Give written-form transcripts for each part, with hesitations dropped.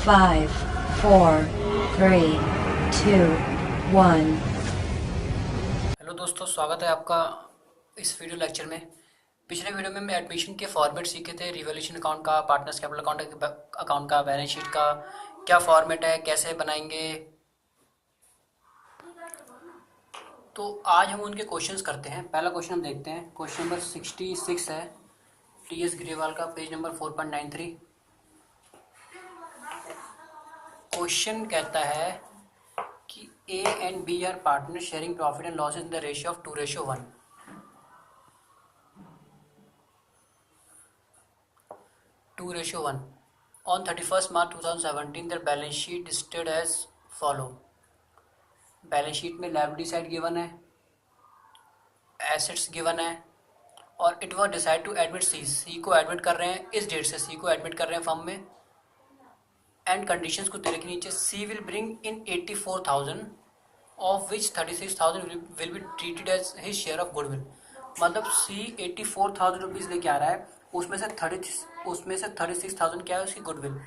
5, 4, 3, 2, 1। Hello दोस्तों, स्वागत है आपका इस वीडियो लेक्चर में। पिछले वीडियो में एडमिशन के फॉर्मेट सीखे थे, रिवॉल्यूशन अकाउंट का, पार्टनर्स कैपिटल अकाउंट का, बैलेंस शीट का क्या फॉर्मेट है, कैसे बनाएंगे। तो आज हम उनके क्वेश्चंस करते हैं। पहला क्वेश्चन हम देखते हैं, क्वेश्चन नंबर 66 है टी.एस. ग्रेवाल का, पेज नंबर 4.93। क्वेश्चन कहता है कि A and B are partner sharing profit and loss in the ratio of 2:1। 2:1 on 31st March 2017 their balance sheet stood as follow। Balance sheet में liability side given है, assets given है, और it was decide to admit C को admit कर रहे हैं, इस date से सी को एडमिट कर रहे हैं फर्म में। एंड कंडीशंस को तेरे के नीचे, C will bring in 84,000 of which 36,000 will be treated as his share of goodwill. मतलब सी 84,000 रुपीज़ लेके आ रहा है, उसमें से 36,000 क्या है उसकी गुडविल।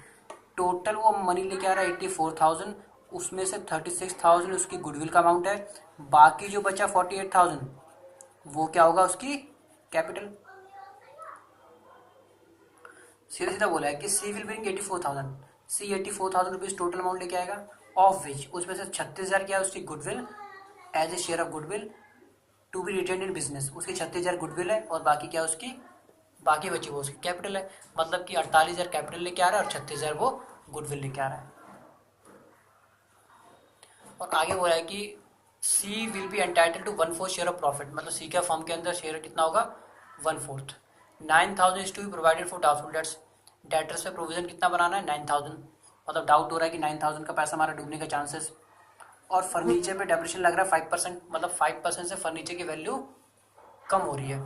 टोटल वो मनी लेके आ रहा है 84,000, उसमें से 36,000 उसकी गुडविल का अमाउंट है, बाकी जो बचा 48,000 वो क्या होगा उसकी कैपिटल। सीधा सीधा बोला है कि C will bring 84,000, C 84,000 rupees total amount लेके आएगा, ऑफ विच उसमें से 36,000 क्या है उसकी goodwill as a share of goodwill to be retained in business, उसकी 36,000 गुडविल है, और बाकी क्या उसकी बाकी बची वो उसकी कैपिटल है। मतलब कि 48,000 कैपिटल लेके आ रहा है और 36,000 वो गुडविल लेके आ रहा है। और आगे बोला है कि C will be entitle to 1/4 share of profit. मतलब सी का फर्म के अंदर शेयर कितना होगा 1/4। 9,000 is to be provided for doubtful debts. Debtors पे प्रोविजन कितना बनाना है 9,000। मतलब डाउट हो रहा है कि 9,000 का पैसा हमारा डूबने का चांसेस। और फर्नीचर पे डेप्रिसिएशन लग रहा है 5%। मतलब 5% से फर्नीचर की वैल्यू कम हो रही है।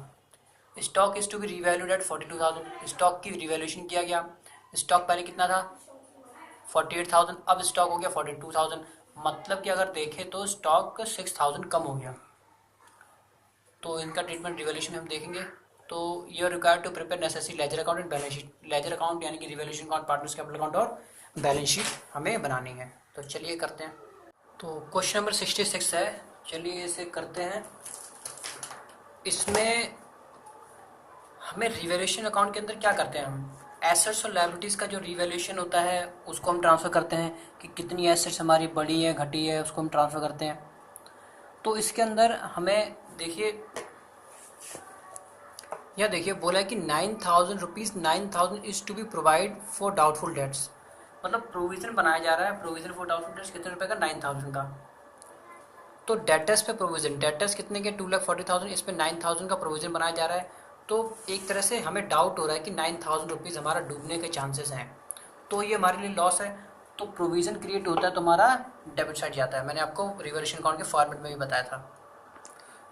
Stock is to be revalued at 42,000। Stock की रिवैल्यूएशन किया गया। स्टॉक पहले कितना था 48,000, अब स्टॉक हो गया 42,000। मतलब कि अगर देखें तो स्टॉक 6,000 कम हो गया। तो इनका ट्रीटमेंट रिवैल्यूएशन हम देखेंगे। तो you are required to prepare necessary ledger account and balance sheet. Ledger account यानी कि revaluation account, partners capital account और बैलेंस शीट हमें बनानी है। तो चलिए करते हैं। तो क्वेश्चन नंबर 66 है, चलिए इसे करते हैं। इसमें हमें रिवैल्यूएशन अकाउंट के अंदर क्या करते हैं, हम एसेट्स और लायबिलिटीज़ का जो रिवैल्यूएशन होता है उसको हम ट्रांसफ़र करते हैं कि कितनी एसेट्स हमारी बढ़ी है घटी है, उसको हम ट्रांसफ़र करते हैं। तो इसके अंदर हमें देखिए, यह देखिए बोला है कि 9,000 rupees 9,000 is to be provide for doubtful debts. मतलब प्रोविज़न बनाया जा रहा है, प्रोविज़न फॉर डाउटफुल डेट्स कितने रुपए का 9,000 का। तो डेटर्स पे प्रोविज़न, डेटर्स कितने के 2,40,000, इस पर 9,000 का प्रोविज़न बनाया जा रहा है। तो एक तरह से हमें डाउट हो रहा है कि 9,000 रुपीज़ हमारा डूबने के चांसेस हैं, तो ये हमारे लिए लॉस है। तो प्रोविज़न क्रिएट होता है तो हमारा डेबिट साइड जाता है। मैंने आपको रिवैल्यूएशन अकाउंट के फॉर्मेट में भी बताया था।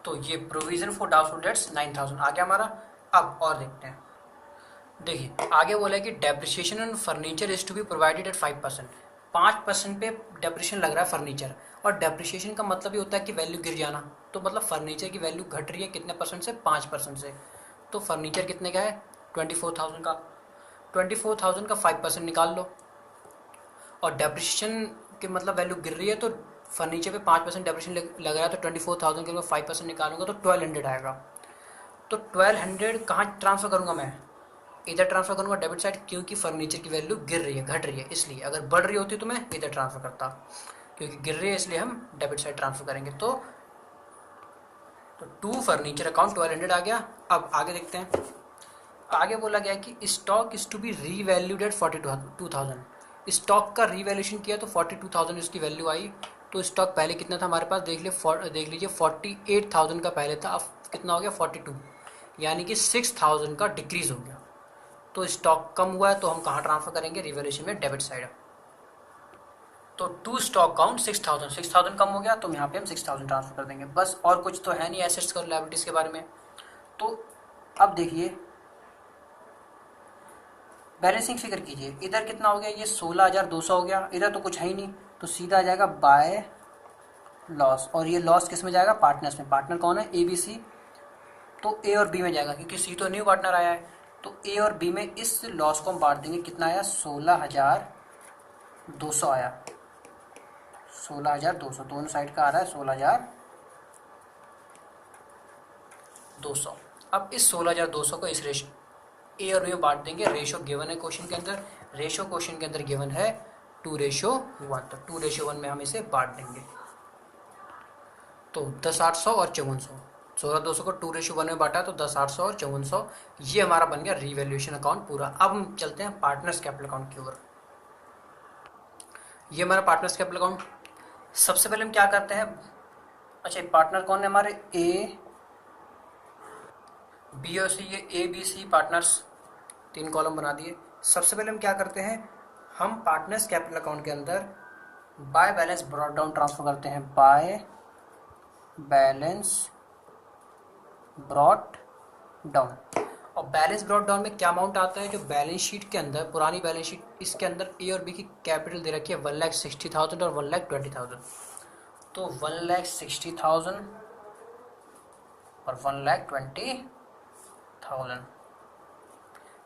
तो ये प्रोविज़न फॉर डाउटफुल डेट्स 9,000 आ गया हमारा। अब और देखते हैं। देखिए आगे बोला है कि depreciation on furniture is to be provided at 5%। 5% पे डेप्रिसिएशन लग रहा है फर्नीचर, और डेप्रिसिएशन का मतलब ये होता है कि वैल्यू गिर जाना। तो मतलब फर्नीचर की वैल्यू घट रही है कितने परसेंट से 5% से। तो फर्नीचर कितने का है 24,000 का। 24,000 का 5% निकाल लो, और डेप्रिसिएशन के मतलब वैल्यू गिर रही है, तो फर्नीचर पे 5% डेप्रिसिएशन लग रहा है। तो 24,000 के 5% निकालूंगा तो 1,200 आएगा। तो 1,200 कहाँ ट्रांसफ़र करूँगा मैं, इधर ट्रांसफ़र करूँगा डेबिट साइड, क्योंकि फर्नीचर की वैल्यू गिर रही है घट रही है इसलिए। अगर बढ़ रही होती तो मैं इधर ट्रांसफ़र करता, क्योंकि गिर रही है इसलिए हम डेबिट साइड ट्रांसफ़र करेंगे। तो टू फर्नीचर अकाउंट 1,200 आ गया। अब आगे देखते हैं। आगे बोला गया कि stock is to be revalued at 42,000। Stock का रीवैल्यूएशन किया तो 42,000 इसकी वैल्यू आई। तो स्टॉक पहले कितना था हमारे पास, देख लीजिए 48,000 का पहले था, अब कितना हो गया 42, यानी कि 6,000 का डिक्रीज हो गया। तो स्टॉक कम हुआ है, तो हम कहाँ ट्रांसफर करेंगे रिवैल्यूएशन में, डेबिट साइड। तो टू स्टॉक काउंट 6,000 कम हो गया, तो यहाँ पे हम 6,000 ट्रांसफर कर देंगे बस। और कुछ तो है नहीं एसेट्स और लायबिलिटीज़ के बारे में। तो अब देखिए बैलेंसिंग फिगर कीजिए, इधर कितना हो गया, ये 16,200 हो गया, इधर तो कुछ है ही नहीं, तो सीधा आ जाएगा बाय लॉस। और ये लॉस किस में जाएगा, पार्टनर्स में। पार्टनर कौन है, ए बी सी। तो ए और बी में जाएगा, क्योंकि सी तो न्यू पार्टनर आया है। तो ए और बी में इस लॉस को हम बांट देंगे, कितना आया 16,000 16,200 आया, 16,200 दोनों साइड का आ रहा है 16,200। अब इस 16,200 को इस रेशो ए और बी में बांट देंगे। रेशो गिवन है क्वेश्चन के अंदर, रेशो क्वेश्चन के अंदर गिवन है 2:1, तो 2:1 में हम इसे बांट देंगे। तो 10,800 और 5400, 16,200 को 2:1 में बांटा तो 10,800 और 5400, ये हमारा बन गया रिवैल्यूएशन अकाउंट पूरा। अब हम चलते हैं पार्टनर्स कैपिटल अकाउंट की ओर। ये हमारा पार्टनर्स कैपिटल अकाउंट। सबसे पहले हम क्या करते हैं, अच्छा पार्टनर कौन है हमारे, ए बी और सी, ये A B C partners, 3 column बना दिए। सबसे पहले हम क्या करते हैं, हम पार्टनर्स कैपिटल अकाउंट के अंदर by balance brought down transfer करते हैं, बाय बैलेंस ब्रॉट डाउन। और बैलेंस ब्रॉट डाउन में क्या अमाउंट आता है, जो बैलेंस शीट के अंदर, पुरानी बैलेंस शीट, इसके अंदर ए और बी की कैपिटल दे रखी है 1,60,000 और 1,20,000। तो 1,60,000 और 1,20,000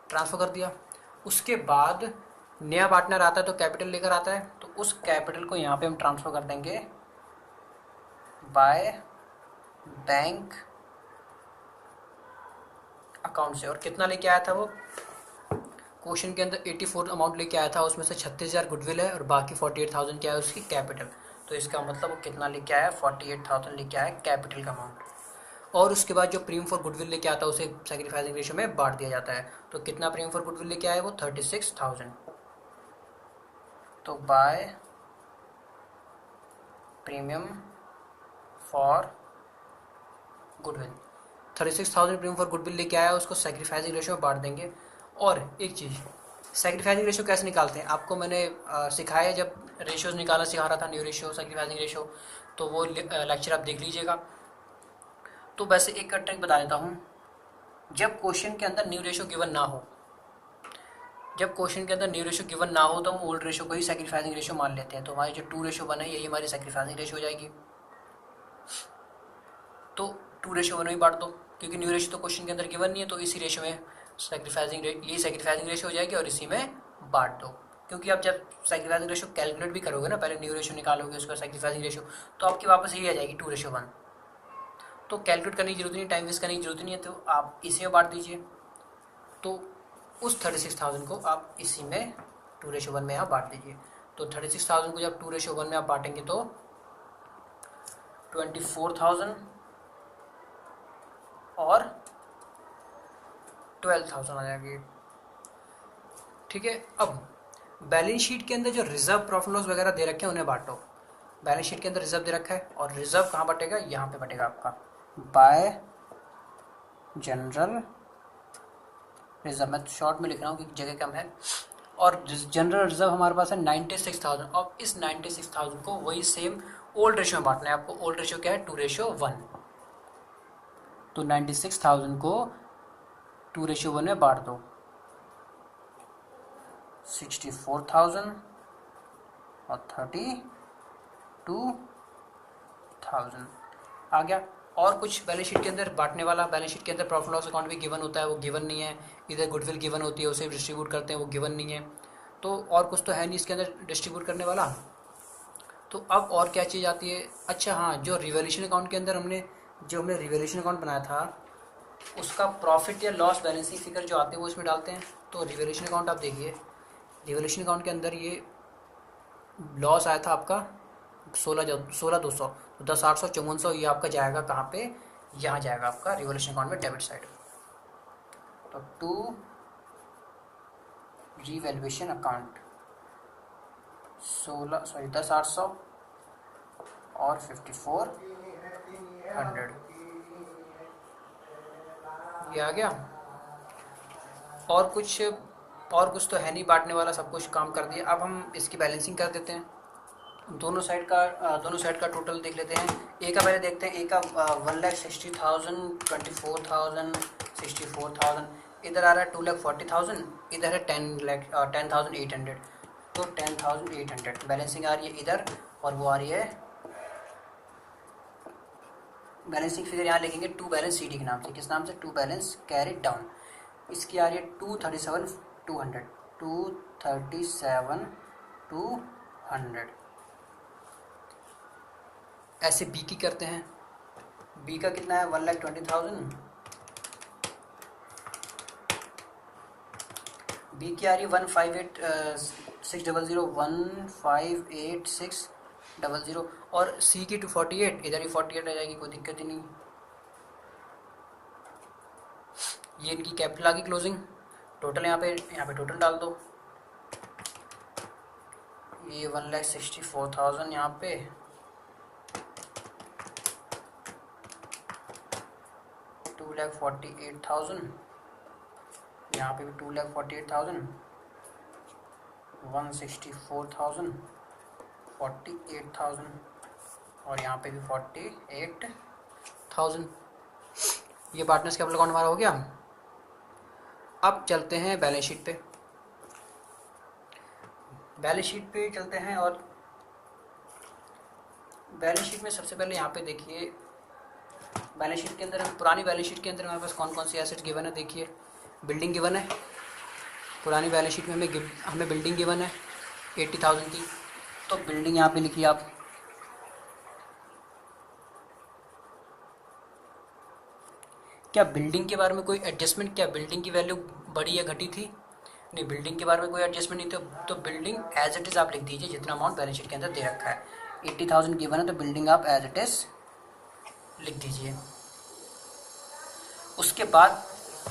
ट्रांसफ़र कर दिया। उसके बाद नया पार्टनर आता है तो कैपिटल लेकर आता है, तो उस कैपिटल को यहाँ पे हम ट्रांसफ़र कर देंगे बाय बैंक अकाउंट से। और कितना लेके आया था वो, क्वेश्चन के अंदर 84 अमाउंट लेके आया था, उसमें से 36,000 गुडविल है और बाकी 48,000 क्या है उसकी कैपिटल। तो इसका मतलब वो कितना लेके आया, 48,000 लेके आया कैपिटल का अमाउंट। और उसके बाद जो प्रीमियम फॉर गुडविल लेके आता है उसे सैक्रिफाइसिंग रेशियो में बांट दिया जाता है। तो कितना प्रीमियम फॉर गुडविल लेके आया वो 36,000। तो by premium for goodwill 36,000 premium for goodwill लेके आया, उसको सैक्रिफाइसिंग रेशियो में बांट देंगे। और एक चीज़, सैक्रिफाइसिंग रेशियो कैसे निकालते हैं, आपको मैंने सिखाया जब रेशियोज निकालना सिखा रहा था, न्यू रेशियो सैक्रिफाइसिंग रेशियो, तो वो लेक्चर आप देख लीजिएगा। तो वैसे एक ट्रिक बता देता हूँ, जब क्वेश्चन के अंदर न्यू रेशियो गिवन ना हो, जब क्वेश्चन के अंदर न्यू रेशियो गिवन ना हो तो हम ओल्ड रेशियो को ही सैक्रिफाइसिंग रेशियो मान लेते हैं। तो हमारी जो 2:1 है यही हमारी सैक्रिफाइसिंग रेशियो हो जाएगी। तो 2:1 में बांट दो, क्योंकि न्यू रेशियो तो क्वेश्चन के अंदर गिवन नहीं है, तो इसी रेशियो में यही सैक्रिफाइसिंग रेशियो हो जाएगी और इसी में बांट दो। क्योंकि आप जब सैक्रिफाइसिंग रेशियो कैलकुलेट भी करोगे ना, पहले न्यू रेशियो निकालोगे उसका सैक्रिफाइसिंग रेशियो, तो आपकी वापस यही आ जाएगी 2:1। तो कैलकुलेट करने की जरूरत नहीं, टाइम वेस्ट करने की जरूरत नहीं है, तो आप इसी में बांट दीजिए। तो उस 36,000 को आप इसी में 2:1 में आप बांट दीजिए। तो 36,000 को जब 2:1 में आप बांटेंगे तो 24,000 और 12,000 आ जाएगी। ठीक है। अब बैलेंस शीट के अंदर जो रिजर्व प्रॉफिट लॉस वगैरह दे रखे हैं उन्हें बांटो। बैलेंस शीट के अंदर रिजर्व दे रखा है और रिजर्व कहाँ बटेगा, यहाँ पे बटेगा आपका बाय जनरल रिजर्व। मैं शॉर्ट में लिख रहा हूँ क्योंकि जगह कम है। और जनरल रिजर्व हमारे पास है 96,000। और इस 96,000 को वही सेम ओल्ड रेशियो में बांटना है आपको। ओल्ड रेशियो क्या है, 2:1। तो 96,000 को 2:1 में बांट दो, 64,000 और 32,000 आ गया। और कुछ बैलेंस शीट के अंदर बांटने वाला, बैलेंस शीट के अंदर प्रॉफिट लॉस अकाउंट भी गिवन होता है, वो गिवन नहीं है। इधर गुडविल गिवन होती है, उसे डिस्ट्रीब्यूट करते हैं, वो गिवन नहीं है। तो और कुछ तो है नहीं इसके अंदर डिस्ट्रीब्यूट करने वाला। तो अब और क्या चीज़ आती है, अच्छा हाँ, जो रिवैल्यूएशन अकाउंट के अंदर हमने रिवैल्यूएशन अकाउंट बनाया था उसका प्रॉफिट या लॉस बैलेंसिंग फिगर जो आते हैं वो इसमें डालते हैं। तो रिवैल्यूएशन अकाउंट आप देखिए, रिवैल्यूएशन अकाउंट के अंदर ये लॉस आया था आपका 16,200, तो 10,800 5400 ये आपका जाएगा कहाँ पे, यहाँ जाएगा आपका रिवॉल्यूशन अकाउंट में डेबिट साइड। तो टू रिवैल्यूएशन अकाउंट 10,800 और 5,400 ये आ गया। और कुछ तो है नहीं बांटने वाला, सब कुछ काम कर दिया। अब हम इसकी बैलेंसिंग कर देते हैं। दोनों साइड का टोटल देख लेते हैं। ए का पहले देखते हैं। ए का 1,60,000, 24,000, 64,000, इधर आ रहा है 2,40,000, इधर है 10,800। तो 10,800 बैलेंसिंग आ रही है इधर, और वो आ रही है बैलेंसिंग फिगर यहाँ लिखेंगे टू बैलेंस सी डी के नाम से। किस नाम से, टू बैलेंस कैरिड डाउन। इसकी आ रही है 237,200, 200। ऐसे बी की करते हैं। बी का कितना है 1,20,000। बी की आ रही 158,600 158,600 और सी की 248, इधर ही 48 आ जाएगी, कोई दिक्कत ही नहीं। ये इनकी कैपिटल आ गई क्लोजिंग। टोटल यहाँ पे टोटल डाल दो। ये 1,64,000 यहाँ पे, $2,48,000 यहाँ पे भी 2,48,000, 164,000, 48,000 और यहाँ पे भी 48,000। ये पार्टनर्स कैपिटल अकाउंट हमारा हो गया। अब चलते हैं बैलेंस शीट पे। बैलेंस शीट पे चलते हैं और बैलेंस शीट में सबसे पहले यहाँ पे देखिए, बैलेंस शीट के अंदर, पुरानी बैलेंस शीट के अंदर हमारे पास कौन कौन सी एसेट्स गिवन है। देखिए बिल्डिंग गिवन है, पुरानी बैलेंस शीट में हमें बिल्डिंग गिवन है 80,000 की, तो बिल्डिंग यहाँ पे लिखिए आप। क्या बिल्डिंग के बारे में कोई एडजस्टमेंट, क्या बिल्डिंग की वैल्यू बढ़ी या घटी थी? नहीं, बिल्डिंग के बारे में कोई एडजस्टमेंट नहीं था, तो बिल्डिंग एज इट इज़ आप लिख दीजिए जितना अमाउंट बैलेंस शीट के अंदर दे रखा है। 80,000 गिवन है तो बिल्डिंग आप एज इट इज़ लिख दीजिए। उसके बाद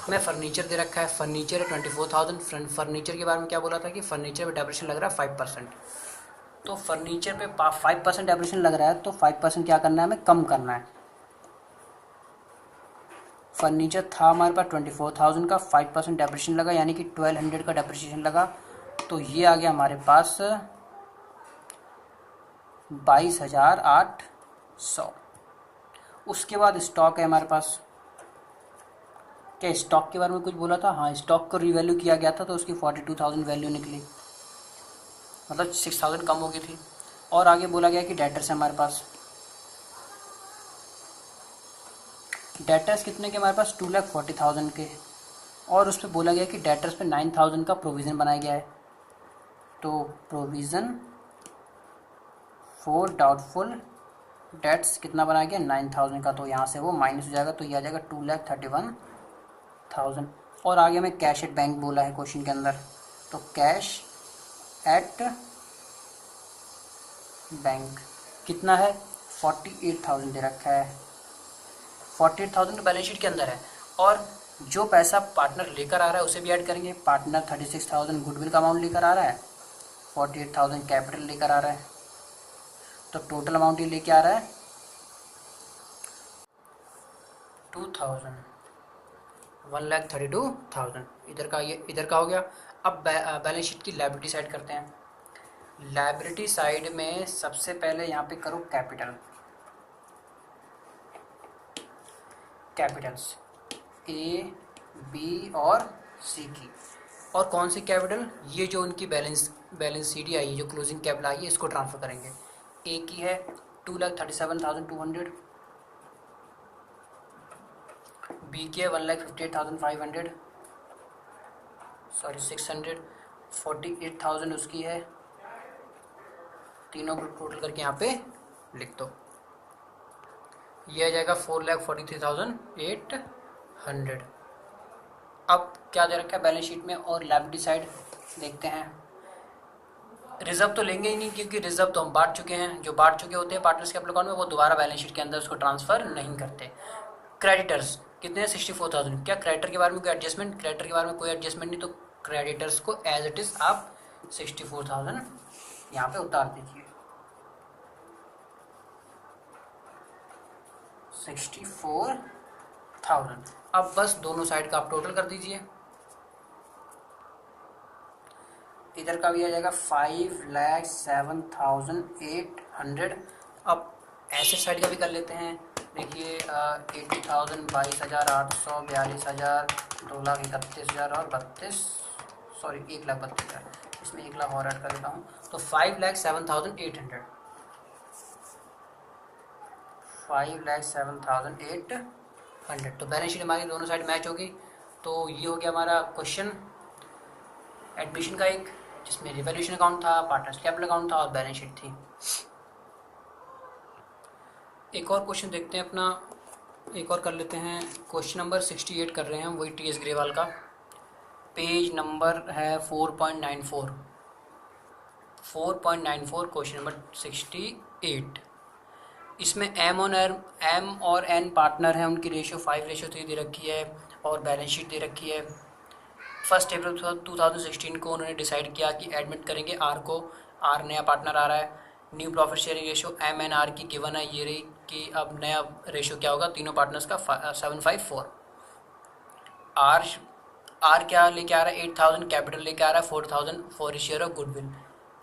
में फर्नीचर दे रखा है, फर्नीचर है 24,000। फर्नीचर के बारे में क्या बोला था कि फर्नीचर पे डेप्रिसिएशन लग रहा है 5%, तो फर्नीचर पे 5% डेप्रिसिएशन लग रहा है, तो 5% क्या करना है, हमें कम करना है। फर्नीचर था हमारे पास 24,000 का, 5% डेप्रिसिएशन लगा यानी कि 1,200 का डेप्रिसिएशन लगा, तो ये आ गया हमारे पास 22,800। उसके बाद स्टॉक है हमारे पास। क्या स्टॉक के बारे में कुछ बोला था? हाँ, स्टॉक को रिवैल्यू किया गया था तो उसकी 42,000 वैल्यू निकली, मतलब 6,000 कम हो गई थी। और आगे बोला गया कि डेटर्स है हमारे पास। डेटर्स कितने के हमारे पास 2,40,000 के, और उस पर बोला गया कि डेटर्स पे 9,000 का प्रोविज़न बनाया गया है, तो प्रोविज़न फॉर डाउटफुल डेट्स कितना बनाया गया 9,000 का, तो यहाँ से वो माइनस हो जाएगा, तो ये आ जाएगा 2,31,000। और आगे में कैश एट बैंक बोला है क्वेश्चन के अंदर, तो कैश एट बैंक कितना है 48,000 दे रखा है। 48,000 बैलेंस शीट के अंदर है, और जो पैसा पार्टनर लेकर आ रहा है उसे भी ऐड करेंगे। पार्टनर 36,000 गुडविल का अमाउंट लेकर आ रहा है, 48,000 कैपिटल लेकर आ रहा है, तो टोटल अमाउंट ये लेके आ रहा है 2,000, 1,32,000। इधर का हो गया। अब बैलेंस शीट की लायबिलिटी साइड करते हैं। लायबिलिटी साइड में सबसे पहले यहाँ पे करो कैपिटल्स ए बी और सी की। और कौन सी कैपिटल? ये जो उनकी बैलेंस शीट आई है, जो क्लोजिंग कैपिटल आई है, इसको ट्रांसफर करेंगे। ए की है 2,37,200, बी की है 1,58,500, सॉरी 600, 48,000 उसकी है। तीनों को टोटल करके यहाँ पे लिख दो, ये आ जाएगा 4,43,800। अब क्या दे रखा है बैलेंस शीट में, और लायबिलिटी साइड देखते हैं। रिजर्व तो लेंगे ही नहीं, क्योंकि रिजर्व तो हम बांट चुके हैं। जो बांट चुके होते हैं पार्टनर्स कैपिटल अकाउंट में, वो दोबारा बैलेंस शीट के अंदर उसको ट्रांसफर नहीं करते। क्रेडिटर्स कितने हैं 64,000। क्या क्रेडिटर के बारे में कोई एडजस्टमेंट? क्रेडिटर के बारे में कोई एडजस्टमेंट नहीं, तो क्रेडिटर्स को एज इट इज आप 64,000 यहाँ पे उतार दीजिए। 64,000। अब बस दोनों साइड का आप टोटल कर दीजिए। इधर का भी आ जाएगा 5,07,800। अब एसेट साइड का भी कर लेते हैं। देखिए 80,000, 22,800, 42,000, 2,31,000 और 1,32,000, इसमें 1,00,000 और ऐड कर देता हूँ, तो 5,07,800। 5,07,800। तो बैलेंस शीट हमारी दोनों साइड मैच होगी। तो ये हो गया हमारा क्वेश्चन एडमिशन का एक। जिसमें रिवॉल्यूशन अकाउंट था, पार्टनर्स कैपिटल अकाउंट था और बैलेंस शीट थी। एक और क्वेश्चन देखते हैं अपना, एक और कर लेते हैं। क्वेश्चन नंबर 68 कर रहे हैं हम, वही टी.एस. ग्रेवाल का। पेज नंबर है 4.94, 4.94 क्वेश्चन नंबर 68। इसमें एम और एन पार्टनर हैं, उनकी रेशियो 5:3 दे रखी है और बैलेंस शीट दे रखी है। 1 अप्रैल 2016 को उन्होंने डिसाइड किया कि एडमिट करेंगे आर को। आर नया पार्टनर आ रहा है। New profit sharing ratio M N R की गिवन है, ये रही कि अब नया रेशियो क्या होगा तीनों पार्टनर्स का 7:5:4। आर क्या लेके आ रहा है, 8,000 कैपिटल लेके आ रहा है, 4,000 for share of goodwill.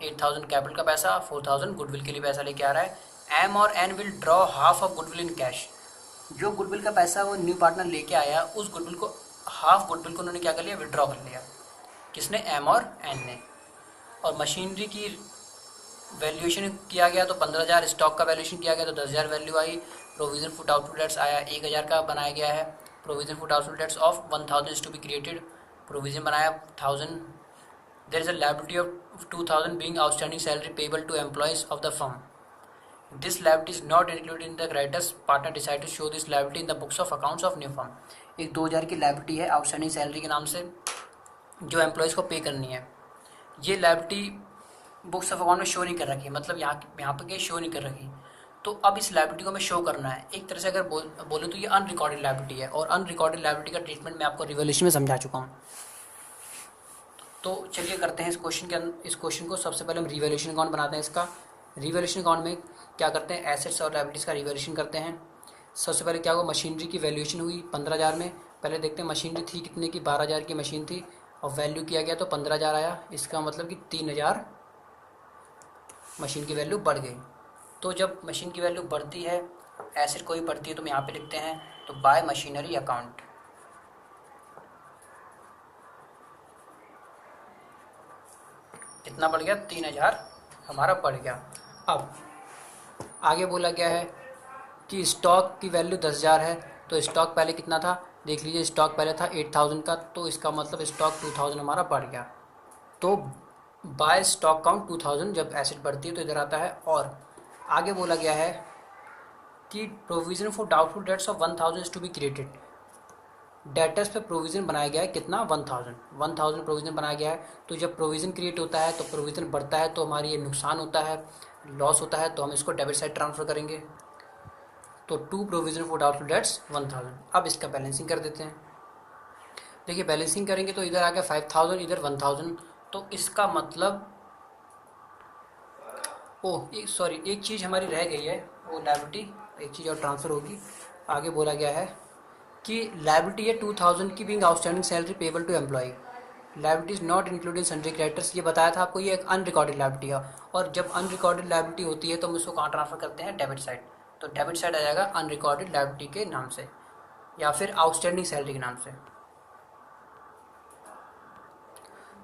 8,000 capital का पैसा, 4,000 गुडविल के लिए पैसा लेके आ रहा है। एम और N will draw half of goodwill in cash. जो गुडविल का पैसा वो न्यू पार्टनर लेके आया, उस गुडविल को, हाफ गुडविल को उन्होंने क्या कर लिया, विड्रॉ कर लिया। किसने, एम और एन ने। और मशीनरी की वैल्यूएशन किया गया तो 15,000, स्टॉक का वैल्यूएशन किया गया तो 10,000 वैल्यू आई। प्रोविजन फॉर डाउटफुल डेट्स आया 1,000 का बनाया गया है। Provision for doubtful debts of 1,000 is to be created, provision बनाया 1,000। There is a liability of 2,000 being outstanding salary payable to employees of the firm. This liability is not included in the creditors. Partner decide to show this liability in the books of accounts of new firm. एक 2,000 की liability है outstanding salary के नाम से जो employees को पे करनी है। ये लायबिलिटी बुक्स ऑफ अकाउंट में शो नहीं कर रखी, मतलब यहाँ पे शो नहीं कर रखी। तो अब इस लायबिलिटी को हमें शो करना है। एक तरह से अगर बोलूँ तो ये अनरिकॉर्डेड लायबिलिटी है, और अनरिकॉर्डेड लायबिलिटी का ट्रीटमेंट मैं आपको रिवॉल्यूशन में समझा चुका हूँ। तो चलिए करते हैं इस क्वेश्चन को। सबसे पहले हम रिवॉल्यूशन अकाउंट बनाते हैं इसका। रिवॉल्यूशन अकाउंट में क्या करते हैं, एसेट्स और लायबिलिटीज़ का रिवॉल्यूशन करते हैं। सबसे पहले क्या हुआ, मशीनरी की वैल्यूएशन हुई 15,000 में। पहले देखते हैं मशीनरी थी कितने की, 12,000 की मशीन थी और वैल्यू किया गया तो 15,000 आया। इसका मतलब कि 3,000 मशीन की वैल्यू बढ़ गई। तो जब मशीन की वैल्यू बढ़ती है, एसेट कोई बढ़ती है, तो हम यहाँ पे लिखते हैं तो बाय मशीनरी अकाउंट। कितना बढ़ गया, 3,000 हमारा बढ़ गया। अब आगे बोला गया है कि स्टॉक की वैल्यू 10,000 है, तो स्टॉक पहले कितना था देख लीजिए। स्टॉक पहले था 8,000 का, तो इसका मतलब स्टॉक 2,000 हमारा बढ़ गया। तो बाय स्टॉक काउंट 2,000 जब एसेट बढ़ती है तो इधर आता है। और आगे बोला गया है कि provision for doubtful debts of 1,000 is to be created. Debtors पे प्रोविज़न बनाया गया है कितना, 1,000 प्रोविज़न बनाया गया है। तो जब प्रोविज़न क्रिएट होता है तो प्रोविज़न बढ़ता है, तो हमारी ये नुकसान होता है, लॉस होता है, तो हम इसको डेबिट साइड ट्रांसफ़र करेंगे। तो to provision for doubtful debts 1,000। अब इसका बैलेंसिंग कर देते हैं। देखिए बैलेंसिंग करेंगे तो इधर आ गया 5,000, इधर 1,000। तो इसका मतलब एक चीज़ हमारी रह गई है, वो लायबिलिटी, एक चीज़ और ट्रांसफ़र होगी। आगे बोला गया है कि लायबिलिटी है 2,000 की being outstanding salary payable to employee. Liability is not included sundry creditors. ये बताया था आपको, ये एक अनरिकॉर्डेड लायबिलिटी है। और जब अनरिकॉर्डेड लायबिलिटी होती है तो हम इसको कहाँ ट्रांसफर करते हैं, डेबिट साइड। तो डेबिट साइड आ जाएगा अनरिकॉर्डेड लायबिलिटी के नाम से या फिर आउटस्टैंडिंग सैलरी के नाम से।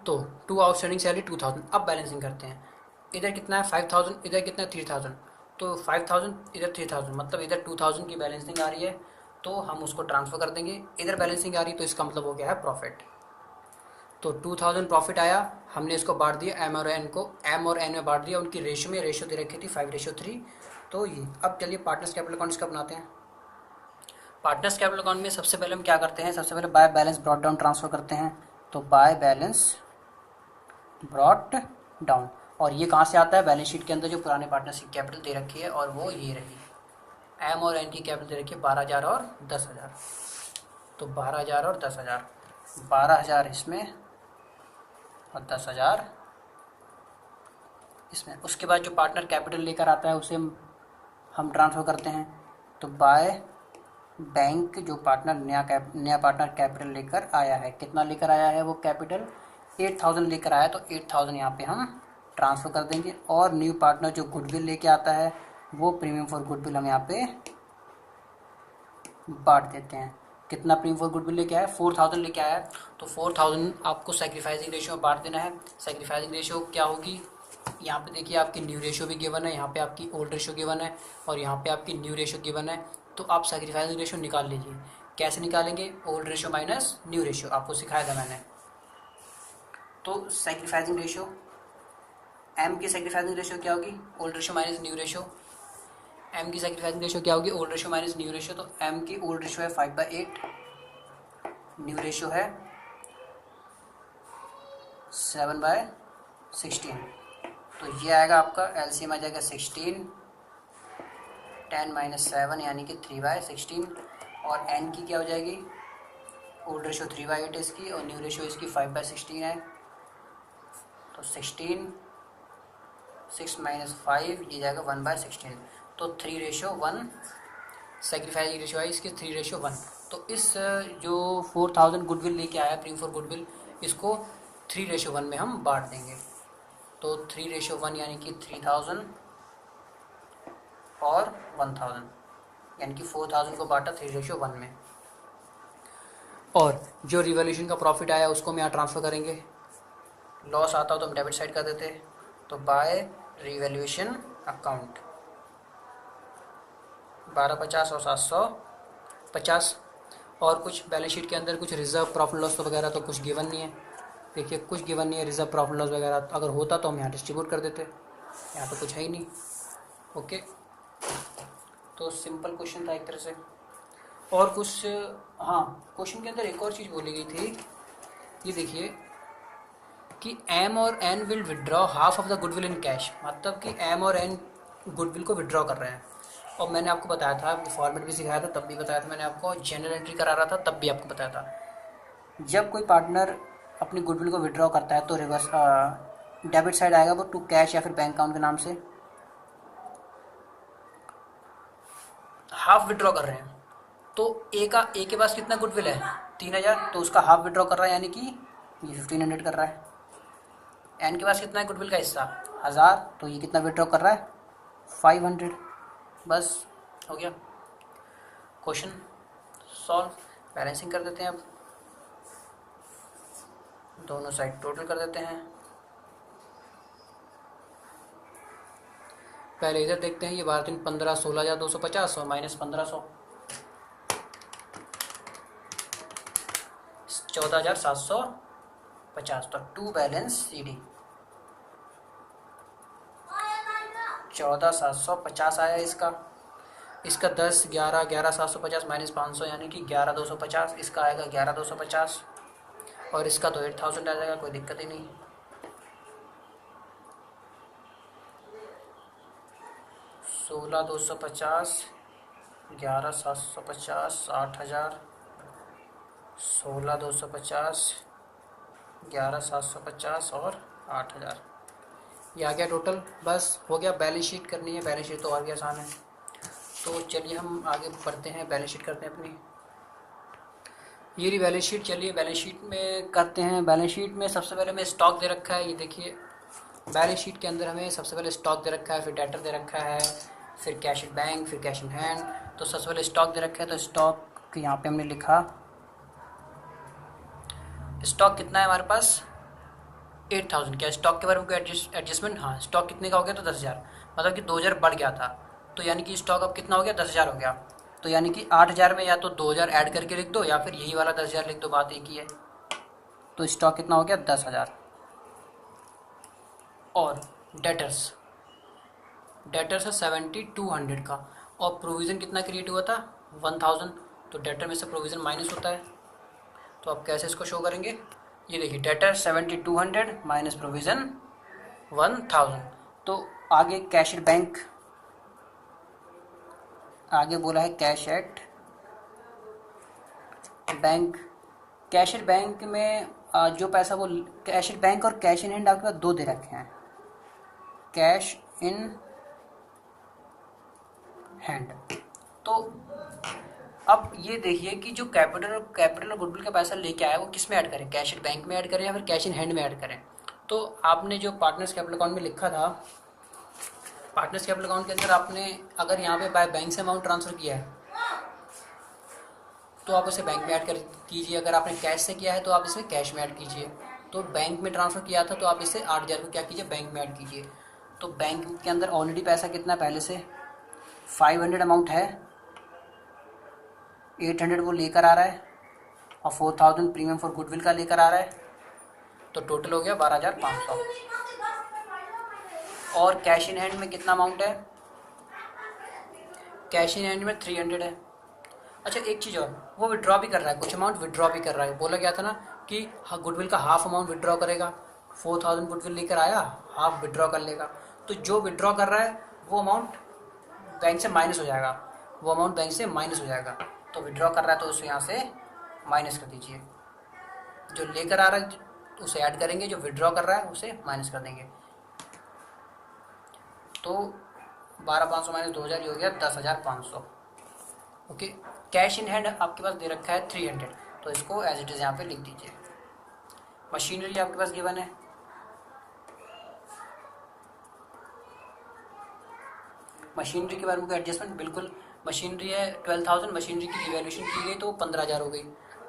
तो टू आउटस्टैंडिंग सैलरी 2,000। अब बैलेंसिंग करते हैं। इधर कितना है 5,000, इधर कितना है 3,000। तो 5,000 इधर 3,000, मतलब इधर 2,000 की बैलेंसिंग आ रही है, तो हम उसको ट्रांसफ़र कर देंगे। इधर बैलेंसिंग आ रही है तो इसका मतलब हो गया है प्रॉफिट। तो 2,000 प्रॉफिट आया, हमने इसको बांट दिया एम और एन को, एम और एन में बांट दिया। उनकी रेशियो में रेशियो दे रखी थी 5:3। तो ये अब चलिए पार्टनर्स कैपिटल अकाउंट इसका बनाते हैं। पार्टनर्स कैपिटल अकाउंट में सबसे पहले हम क्या करते हैं, सबसे पहले by balance brought down transfer करते हैं। तो बाय बैलेंस ब्रॉट डाउन, और ये कहाँ से आता है, बैलेंस शीट के अंदर जो पुराने पार्टनर्स की कैपिटल दे रखी है, और वो ये रही। एम और एन की कैपिटल दे रखी है 12,000 और 10,000। तो 12,000 और 10,000, 12,000 इसमें और 10,000 इसमें। उसके बाद जो पार्टनर कैपिटल लेकर आता है उसे हम ट्रांसफ़र करते हैं। तो बाय बैंक जो पार्टनर नया पार्टनर कैपिटल लेकर आया है, कितना लेकर आया है वो कैपिटल, 8,000 लेकर आया, तो 8,000 यहाँ पे हम ट्रांसफ़र कर देंगे। और न्यू पार्टनर जो गुडविल लेके आता है वो प्रीमियम फॉर गुडविल हम यहाँ पे बांट देते हैं। कितना प्रीमियम फॉर गुडविल लेके आया, 4,000 लेके आया, तो 4,000 आपको सैक्रिफाइसिंग रेशियो में बांट देना है। सैक्रिफाइसिंग रेशियो क्या होगी, यहाँ पे देखिए आपकी न्यू रेशियो भी गिवन है, यहाँ पे आपकी ओल्ड रेशियो गिवन है, और यहाँ पे आपकी न्यू रेशियो गिवन है। तो आप सैक्रिफाइसिंग रेशियो निकाल लीजिए। कैसे निकालेंगे, old ratio minus new ratio, आपको सिखाया था मैंने। तो सैक्रिफाइसिंग रेशियो एम की सेक्रीफाइसिंग रेशियो क्या होगी, old ratio minus new ratio. M की सेक्रीफाइसिंग रेशियो क्या होगी, old ratio minus new ratio. तो एम की ओल्ड रेशियो है 5/8, न्यू रेशियो है 7/16। तो ये आएगा आपका एलसीएम आ जाएगा 16, 10 - 7 यानी कि 3/16। और एन की क्या हो जाएगी, ओल्ड रेशियो 3/8 है इसकी और न्यू रेशियो इसकी 5/16 है। तो 16, 6 - 5 ये जाएगा 1/16। तो 3:1 सेक्रीफाइस रेशियो है इसकी 3:1। तो इस जो 4000 गुडविल लेके आया प्रीम फॉर गुडविल, इसको 3:1 में हम बांट देंगे। तो 3:1 यानी कि 3000 और 1000, यानी कि 4000 को बांटा 3:1 में। और जो रिवॉल्यूशन का प्रॉफिट आया उसको हम यहाँ ट्रांसफ़र करेंगे। लॉस आता हो तो हम डेबिट साइड कर देते। तो बाय रिवैल्यूएशन अकाउंट 1250 और 750। और कुछ बैलेंस शीट के अंदर कुछ रिजर्व प्रॉफिट लॉस तो वगैरह तो कुछ गिवन नहीं है। देखिए कुछ गिवन नहीं है रिजर्व प्रॉफिट लॉस वगैरह, अगर होता तो हम यहाँ डिस्ट्रीब्यूट कर देते, यहाँ तो कुछ है ही नहीं। ओके, तो सिंपल क्वेश्चन था एक तरह से। और कुछ, हाँ, क्वेश्चन के अंदर एक और चीज़ बोली गई थी, ये देखिए कि एम और N will withdraw half of the goodwill in cash. मतलब कि एम और एन गुडविल को विड्रॉ कर रहे हैं। और मैंने आपको बताया था, फॉर्मेट भी सिखाया था, तब भी बताया था मैंने आपको, जनरल एंट्री करा रहा था तब भी आपको बताया था। जब कोई पार्टनर अपनी गुडविल को विड्रॉ करता है तो रिवर्स डेबिट साइड आएगा वो टू कैश या फिर बैंक अकाउंट के नाम से। हाफ विड्रॉ कर रहे हैं तो ए के पास कितना गुडविल है 3000, तो उसका हाफ विड्रॉ कर रहा है यानी कि ये 1500 कर रहा है। एन के पास कितना है गुडविल का हिस्सा 1000, तो ये कितना विड्रॉ कर रहा है 500। बस हो गया क्वेश्चन सॉल्व। बैलेंसिंग कर देते हैं, अब दोनों साइड टोटल कर देते हैं। पहले इधर देखते हैं, ये 12 3 15 16,250 और माइनस 1500 14,750। तो टू बैलेंस CD 14,750 आया इसका। इसका 10 11 11,750 माइनस 500 यानी कि 11,250। इसका आएगा 11,250 और इसका तो 8000 आ जाएगा, कोई दिक्कत ही नहीं। सोलह 250, 11,750, 8,000, 16,250, 11,750 और 8,000। ये आ गया टोटल। बस हो गया। बैलेंस शीट करनी है, बैलेंस शीट तो और भी आसान है। तो चलिए हम आगे बढ़ते हैं, बैलेंस शीट करते हैं अपनी। ये रही बैलेंस शीट। चलिए बैलेंस शीट में करते हैं। बैलेंस शीट में सबसे पहले हमें स्टॉक दे रखा है, ये देखिए बैलेंस शीट के अंदर हमें सबसे पहले स्टॉक दे रखा है, फिर डेटर दे रखा है, फिर कैश इन बैंक, फिर कैश इन हैंड। तो सबसे पहले स्टॉक दे रखा है, तो स्टॉक यहाँ पे हमने लिखा स्टॉक कितना है हमारे पास 8000। क्या स्टॉक के बारे में कोई एडजस्टमेंट? हाँ, स्टॉक कितने का हो गया तो 10,000, मतलब कि 2000 बढ़ गया था, तो यानी कि स्टॉक अब कितना हो गया 10,000 हो गया। तो यानी कि 8,000 में या तो 2000 ऐड करके लिख दो या फिर यही वाला 10,000 लिख दो, बात एक ही है। तो स्टॉक कितना हो गया 10,000। और डेटर्स है 7200 का। और प्रोविज़न कितना क्रिएट हुआ था 1000। तो डेटर में से प्रोविज़न माइनस होता है, तो आप कैसे इसको शो करेंगे? ये देखिए डेटर 7200 माइनस प्रोविज़न 1000। तो आगे कैश एट बैंक, आगे बोला है cash at bank. Cash at bank में जो पैसा वो कैश एट बैंक और कैश इन हैंड आपके पास दो दे रखे हैं, कैश इन हैंड। तो अब ये देखिए कि जो कैपिटल और गुडविल का पैसा लेके आया वो किस में ऐड करें, कैश एट बैंक में ऐड करें या फिर कैश इन हैंड में ऐड करें। तो आपने जो पार्टनर्स कैपिटल अकाउंट में लिखा था, पार्टनर्स कैपिटल अकाउंट के अंदर आपने अगर यहाँ पे बाय बैंक से अमाउंट ट्रांसफ़र किया है तो आप उसे बैंक में ऐड कर कीजिए। अगर आपने कैश से किया है तो आप इसे कैश में ऐड कीजिए। तो बैंक में ट्रांसफ़र किया था तो आप इसे 8,000 को क्या कीजिए बैंक में ऐड कीजिए। तो बैंक के अंदर ऑलरेडी पैसा कितना पहले से 500 अमाउंट है, 800 वो लेकर आ रहा है और 4000 प्रीमियम फॉर गुडविल का लेकर आ रहा है। तो टोटल हो गया 12,500। और कैश इन हैंड में कितना अमाउंट है, कैश इन हैंड में 300 है। अच्छा एक चीज़ और, वो विड्रॉ भी कर रहा है, कुछ अमाउंट विड्रॉ भी कर रहा है। बोला गया था ना कि गुडविल का हाफ अमाउंट विड्रॉ करेगा, 4000 गुडविल लेकर आया, हाफ विड्रॉ कर लेगा। तो जो विड्रॉ कर रहा है वो अमाउंट बैंक से माइनस हो जाएगा, वो अमाउंट बैंक से माइनस हो जाएगा। तो विड्रॉ कर रहा है तो उसे यहाँ से माइनस कर दीजिए, जो लेकर आ रहा है उसे ऐड करेंगे, जो विड्रॉ कर रहा है उसे माइनस कर देंगे। तो 12500 माइनस 2000 हो गया 10500। ओके, कैश इन हैंड आपके पास दे रखा है 300, तो इसको एज इट इज़ यहाँ पे लिख दीजिए। मशीनरी आपके पास गिवन है, मशीनरी के बारे में कोई एडजस्टमेंट, बिल्कुल मशीनरी है 12,000, मशीनरी की इवैल्यूएशन की गई तो 15,000 हो गई।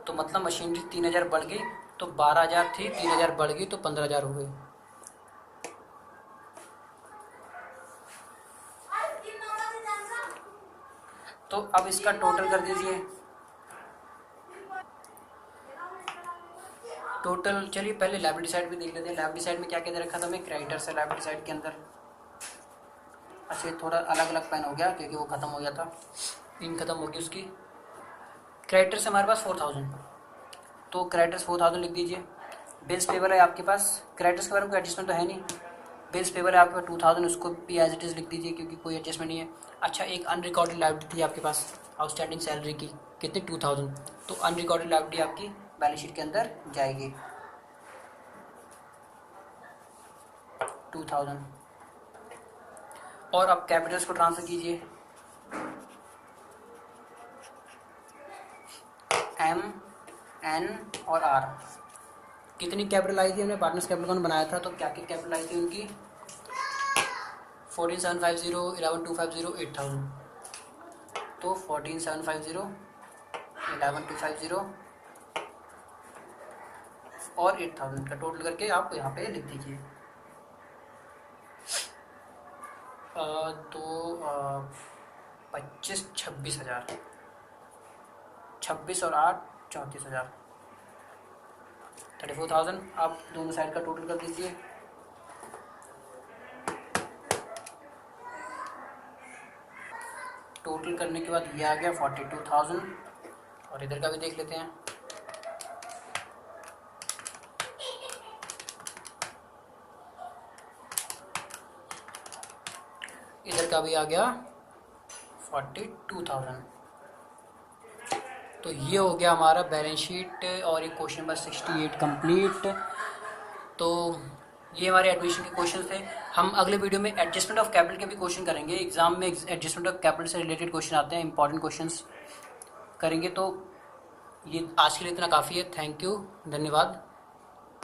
तो मतलब मशीनरी 3,000 बढ़ गई, तो 12,000 थी, 3,000 बढ़ गई तो 15,000 हो गई। तो अब इसका टोटल कर दीजिए। टोटल चलिए पहले लायबिलिटी साइड भी देख लेते हैं। लायबिलिटी साइड में क्या क्या दे रखा था हमें, क्रेडिटर्स है लायबिलिटी साइड के अंदर। अच्छा ये थोड़ा अलग अलग पेन हो गया क्योंकि वो ख़त्म हो गया था, इन ख़त्म हो गई उसकी। क्रेडिटर्स हमारे पास 4000, तो क्रेडिटर्स 4000 लिख दीजिए। बिल्स पेबल है आपके पास, क्रेडिटर्स के बारे में कोई एडजस्टमेंट तो है नहीं। बिल्स पेबल है आपके पास 2000, उसको भी एज इट इज़ लिख दीजिए क्योंकि कोई एडजस्टमेंट नहीं है। अच्छा एक अनरिकॉर्डेड लायबिलिटी थी आपके पास, आउटस्टैंडिंग सैलरी की, कितनी 2000, तो अनरिकॉर्डेड लायबिलिटी आपकी बैलेंस शीट के अंदर जाएगी 2000। और अब कैपिटल्स को ट्रांसफर कीजिए, एम एन और आर। कितनी कैपिटल आई थी, हमने पार्टनर्स कैपिटल कौन बनाया था, तो क्या क्या कैपिटल आई थी उनकी, 14,750, 11,250, 8,000। तो 14,750, 11,250 और 8,000 का टोटल करके आप यहाँ पे लिख दीजिए। तो 26,000, 26 और 8 34,000, 34,000। आप दोनों साइड का टोटल कर दीजिए। टोटल करने के बाद ये आ गया 42,000। और इधर का भी देख लेते हैं, इधर का भी आ गया 42,000। तो ये हो गया हमारा बैलेंस शीट और ये क्वेश्चन नंबर 68 कंप्लीट। तो ये हमारे एडमिशन के क्वेश्चन थे। हम अगले वीडियो में एडजस्टमेंट ऑफ कैपिटल के भी क्वेश्चन करेंगे। एग्जाम में एडजस्टमेंट ऑफ कैपिटल से रिलेटेड क्वेश्चन आते हैं, इंपॉर्टेंट क्वेश्चंस करेंगे। तो ये आज के लिए इतना काफ़ी है। थैंक यू, धन्यवाद।